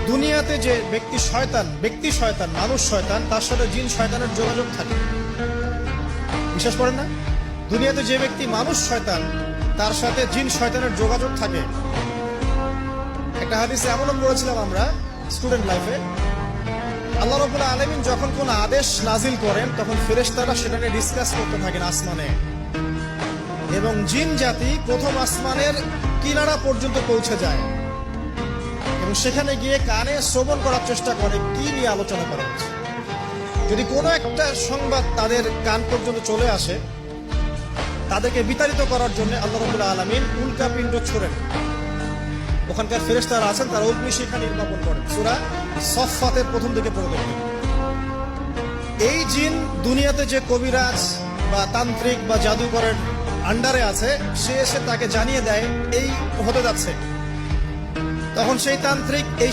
দুনিয়াতে যে ব্যক্তি শয়তান মানুষ শয়তান, তার সাথে জিন শয়তানের যোগাযোগ থাকে। বিশ্বাস করেন না? দুনিয়াতে যে ব্যক্তি মানুষ শয়তান, তার সাথে জিন শয়তানের যোগাযোগ থাকে। একটা হাদিসে এমনও পড়েছিলাম আমরা স্টুডেন্ট লাইফে, আল্লাহ রাব্বুল আলামিন যখন কোন আদেশ নাজিল করেন তখন ফেরেশতারা সেটা নিয়ে ডিসকাস করতে থাকেন আসমানে, এবং জিন জাতি প্রথম আসমানের কিনারা পর্যন্ত পৌঁছে যায় এবং সেখানে গিয়ে কানে শ্রবণ করার চেষ্টা করে কি নিয়ে আলোচনা করা হচ্ছে। যদি কোনো একটা সংবাদ তাদের কান পর্যন্ত চলে আসে, তাদেরকে বিতাড়িত করার জন্য আল্লাহ রাব্বুল আলামিন উল্কাপিণ্ড ছোড়েন। ওখানকার ফেরেশতারা আছেন, তারা অগ্নিশিখা নির্বাপন করেন। সূরা সফফাতের প্রথম দিকে পড়ে দেখবেন। এই জিন দুনিয়াতে যে কবিরাজ বা তান্ত্রিক বা জাদুকরের আন্ডারে আছে, সে এসে তাকে জানিয়ে দেয় এই হতে যাচ্ছে। তখন সেই তান্ত্রিক এই